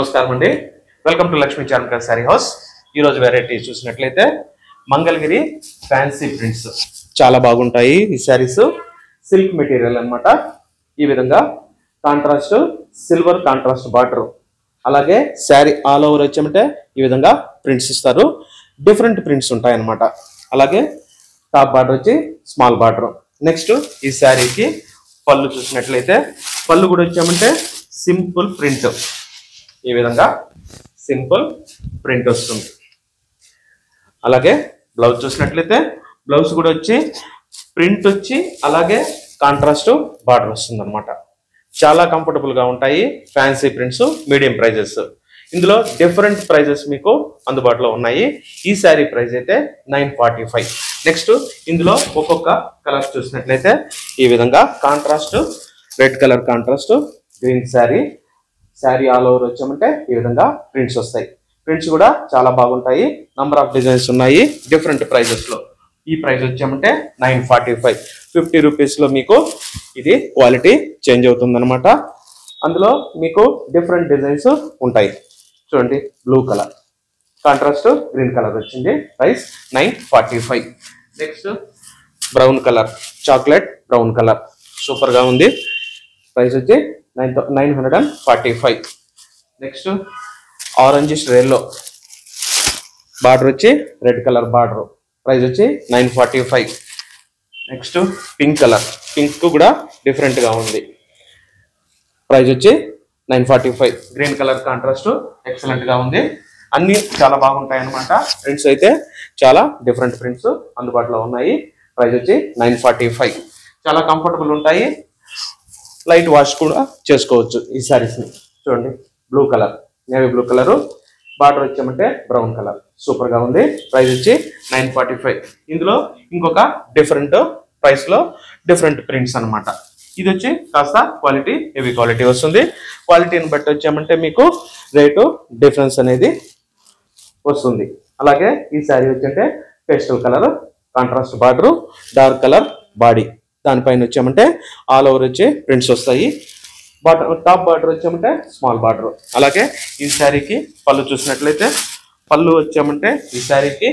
నమస్కారం అండి. Welcome to Lakshmi Charmikar sari house. ఈ రోజు వెరైటీ చూసినట్లయితే మంగళగిరి ఫ్యాన్సీ ప్రింట్స్ చాలా బాగుంటాయి. ఈ సారీస్ సిల్క్ మెటీరియల్ అన్నమాట. ఈ విధంగా కాంట్రాస్ట్ సిల్వర్ కాంట్రాస్ట్ బార్డర్, అలాగే శారీ ఆల్ ఓవర్ వచ్చామంటే ఈ విధంగా ప్రింట్స్ ఇస్తారు. డిఫరెంట్ ప్రింట్స్ ఉంటాయి అన్నమాట. అలాగే టాప్ బార్డర్ వచ్చి స్మాల్ బార్డర్. నెక్స్ట్ ఈ శారీకి పళ్ళు చూసినట్లయితే పళ్ళు కూడా వచ్చామంటే సింపుల్ ప్రింట్, ఈ విధంగా సింపుల్ ప్రింట్ వస్తుంది. అలాగే బ్లౌజ్ చూసినట్లయితే బ్లౌజ్ కూడా వచ్చి ప్రింట్ వచ్చి అలాగే కాంట్రాస్ట్ బార్డర్ వస్తుంది అనమాట. చాలా కంఫర్టబుల్ గా ఉంటాయి. Fancy prints, medium prices. ఇందులో డిఫరెంట్ ప్రైజెస్ మీకు అందుబాటులో ఉన్నాయి. ఈ శారీ ప్రైస్ అయితే 945. నెక్స్ట్ ఇందులో ఒక్కొక్క కలర్స్ చూసినట్లయితే ఈ విధంగా contrast red colour contrast green sari all over వచ్చామంటే ఈ విధంగా ప్రింట్స్ వస్తాయి. ప్రింట్స్ కూడా చాలా బాగుంటాయి. నంబర్ ఆఫ్ డిజైన్స్ ఉన్నాయి డిఫరెంట్ ప్రైజెస్ లో. ఈ ప్రైస్ వచ్చామంటే 945. 50 రూపీస్ లో మీకు ఇది క్వాలిటీ చేంజ్ అవుతుంది అనమాట. అందులో మీకు డిఫరెంట్ డిజైన్స్ ఉంటాయి. చూడండి, blue colour contrast green colour వచ్చింది. Price 945. Next brown colour, chocolate brown colour super గా ఉంది. ప్రైస్ వచ్చి 945. నెక్స్ట్ ఆరెంజిష్ ఎల్లో బార్డర్ వచ్చి రెడ్ కలర్ బార్డర్, ప్రైస్ వచ్చి 945. నెక్స్ట్ పింక్ కలర్, పింక్ కూడా డిఫరెంట్ గా ఉంది. ప్రైస్ వచ్చి 945. గ్రీన్ కలర్ కాంట్రాస్ట్ ఎక్సలెంట్ గా ఉంది. అన్ని చాలా బాగుంటాయి అన్నమాట. ప్రింట్స్ అయితే చాలా డిఫరెంట్ ప్రింట్స్ అందుబాటులో ఉన్నాయి. ప్రైస్ వచ్చి 945. చాలా కంఫర్టబుల్ ఉంటాయి. లైట్ వాష్ కూడా చేసుకోవచ్చు ఈ సారీస్ ని. చూడండి, blue colour, navy blue colour border వచ్చామంటే బ్రౌన్ కలర్ సూపర్ గా ఉంది. ప్రైస్ వచ్చి 945. ఇందులో ఇంకొక డిఫరెంట్ ప్రైస్ లో డిఫరెంట్ ప్రింట్స్ అన్నమాట. ఇది వచ్చి కాస్త క్వాలిటీ హెవీ క్వాలిటీ వస్తుంది. క్వాలిటీని బట్టి వచ్చామంటే మీకు రేటు డిఫరెన్స్ అనేది వస్తుంది. అలాగే ఈ శారీ వచ్చంటే pastel colour contrast border, dark colour body, దానిపైన వచ్చామంటే ఆల్ ఓవర్ వచ్చి ప్రింట్స్ వస్తాయి. టాప్ బార్డర్ వచ్చామంటే స్మాల్ బార్డర్. అలాగే ఈ శారీకి పళ్ళు చూసినట్లయితే పళ్ళు వచ్చామంటే ఈ శారీకి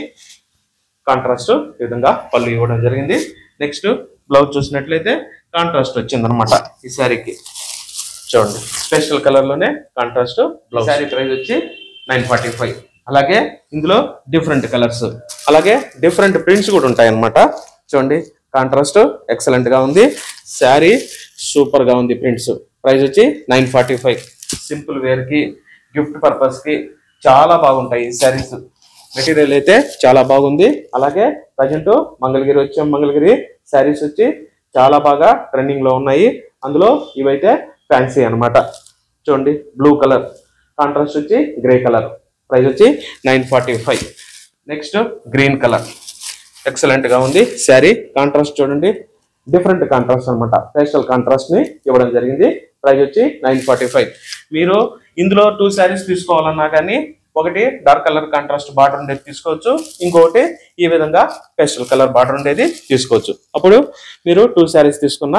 కాంట్రాస్ట్ ఈ విధంగా పళ్ళు ఇవ్వడం జరిగింది. నెక్స్ట్ బ్లౌజ్ చూసినట్లయితే కాంట్రాస్ట్ వచ్చిందనమాట ఈ శారీకి. చూడండి, స్పెషల్ కలర్ లోనే కాంట్రాస్ట్ బ్లౌజ్. శారీ ప్రైస్ వచ్చి 945. అలాగే ఇందులో డిఫరెంట్ కలర్స్, అలాగే డిఫరెంట్ ప్రింట్స్ కూడా ఉంటాయి అన్నమాట. చూడండి, కాంట్రాస్ట్ ఎక్సలెంట్ గా ఉంది. శారీ సూపర్ గా ఉంది. ప్రింట్స్ ప్రైస్ వచ్చి 945. సింపుల్ వేర్ కి, గిఫ్ట్ పర్పస్ కి చాలా బాగుంటాయి ఈ శారీస్. మెటీరియల్ అయితే చాలా బాగుంది. అలాగే ప్రజెంట్ మంగళగిరి వచ్చాం. మంగళగిరి శారీస్ వచ్చి చాలా బాగా ట్రెండింగ్ లో ఉన్నాయి. అందులో ఇవైతే ఫ్యాన్సీ అన్నమాట. చూడండి, బ్లూ కలర్ కాంట్రాస్ట్ వచ్చి గ్రే కలర్, ప్రైస్ వచ్చి 945. నెక్స్ట్ గ్రీన్ కలర్ ఎక్సలెంట్ గా ఉంది. శారీ కాంట్రాస్ట్ చూడండి, డిఫరెంట్ కాంట్రాస్ట్ అనమాట. పేస్టల్ కాంట్రాస్ట్ ని ఇవ్వడం జరిగింది. ప్రైస్ వచ్చి 945. మీరు ఇందులో 2 శారీస్ తీసుకోవాలన్నా కానీ ఒకటి డార్క్ కలర్ కాంట్రాస్ట్ బార్డర్ ఉండేది తీసుకోవచ్చు, ఇంకొకటి ఈ విధంగా పేస్టల్ కలర్ బార్డర్ ఉండేది తీసుకోవచ్చు. అప్పుడు మీరు 2 శారీస్ తీసుకున్న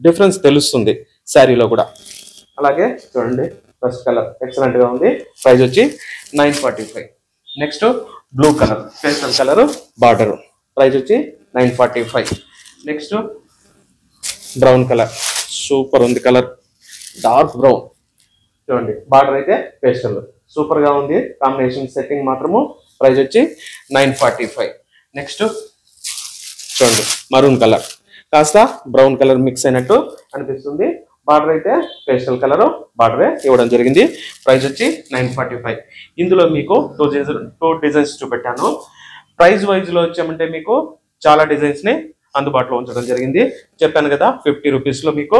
డిఫరెన్స్ తెలుస్తుంది శారీలో కూడా. అలాగే చూడండి, ఫస్ట్ కలర్ ఎక్సలెంట్ గా ఉంది. ప్రైస్ వచ్చి 945. Next blue colour pastel colour border, price వచ్చి 945. నెక్స్ట్ బ్రౌన్ కలర్ సూపర్ ఉంది. కలర్ డార్క్ బ్రౌన్, చూడండి బార్డర్ అయితే పేస్టల్ సూపర్ గా ఉంది. కాంబినేషన్ సెట్టింగ్ మాత్రము. ప్రైస్ వచ్చి 945. నెక్స్ట్ చూడండి, మరూన్ కలర్ కాస్త బ్రౌన్ కలర్ మిక్స్ అయినట్టు అనిపిస్తుంది. బార్డర్ అయితే పేస్టల్ కలర్ బార్డరే ఇవ్వడం జరిగింది. ప్రైస్ వచ్చి 945. ఇందులో మీకు 2 డిజైన్స్ చూపెట్టాను. ప్రైస్ వైజ్ లో వచ్చామంటే మీకు చాలా డిజైన్స్ ని అందుబాటులో ఉంచడం జరిగింది. చెప్పాను కదా, 50 రూపీస్ లో మీకు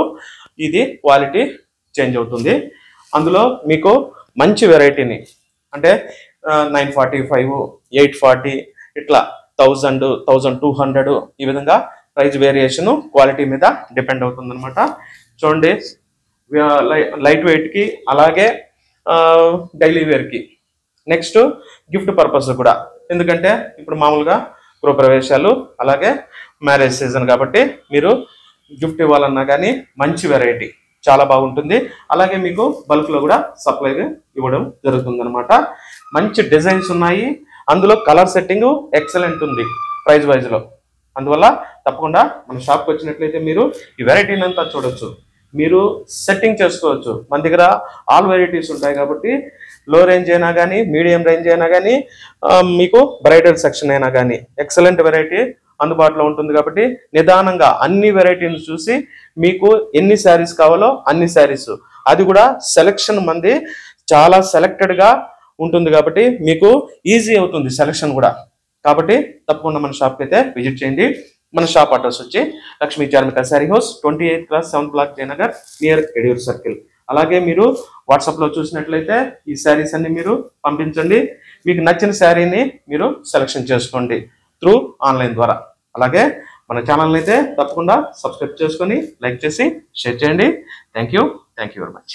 ఇది క్వాలిటీ చేంజ్ అవుతుంది. అందులో మీకు మంచి వెరైటీని అంటే 945, 840 ఇట్లా 1000, 1200 ఈ విధంగా ప్రైస్ వేరియేషన్ క్వాలిటీ మీద డిపెండ్ అవుతుంది అనమాట. చూడండి, లైట్ వెయిట్ కి అలాగే డైలీ వేర్ కి, నెక్స్ట్ గిఫ్ట్ పర్పస్ కూడా. ఎందుకంటే ఇప్పుడు మామూలుగా గృహప్రవేశాలు అలాగే మ్యారేజ్ సీజన్ కాబట్టి మీరు గిఫ్ట్ ఇవ్వాలన్నా కానీ మంచి వెరైటీ చాలా బాగుంటుంది. అలాగే మీకు బల్క్ లో కూడా సప్లై ఇవ్వడం జరుగుతుంది అనమాట. మంచి డిజైన్స్ ఉన్నాయి, అందులో కలర్ సెట్టింగ్ ఎక్సలెంట్ ఉంది ప్రైస్ వైజ్ లో. అందువల్ల తప్పకుండా మన షాప్కి వచ్చినట్లయితే మీరు ఈ వెరైటీని అంతా చూడొచ్చు, మీరు సెట్టింగ్ చేసుకోవచ్చు. మన దగ్గర ఆల్ వెరైటీస్ ఉంటాయి కాబట్టి లో రేంజ్ అయినా కానీ, మీడియం రేంజ్ అయినా కానీ, మీకు బ్రైడల్ సెక్షన్ అయినా కానీ ఎక్సలెంట్ వెరైటీ అందుబాటులో ఉంటుంది. కాబట్టి నిదానంగా అన్ని వెరైటీని చూసి మీకు ఎన్ని శారీస్ కావాలో అన్ని శారీస్, అది కూడా సెలెక్షన్ మంది చాలా సెలెక్టెడ్గా ఉంటుంది కాబట్టి మీకు ఈజీ అవుతుంది సెలెక్షన్ కూడా. కాబట్టి తప్పకుండా మన షాప్కి అయితే విజిట్ చేయండి. మన షాప్ అడ్రస్ వచ్చి Lakshmi Charmika sari house, 28 cross 7th block Jayanagar, near Ediyur circle. అలాగే మీరు వాట్సాప్లో చూసినట్లయితే ఈ శారీస్ అన్ని మీరు పంపించండి. మీకు నచ్చిన శారీని మీరు సెలెక్షన్ చేసుకోండి త్రూ ఆన్లైన్ ద్వారా. అలాగే మన ఛానల్ని అయితే తప్పకుండా సబ్స్క్రైబ్ చేసుకొని లైక్ చేసి షేర్ చేయండి. Thank you very much.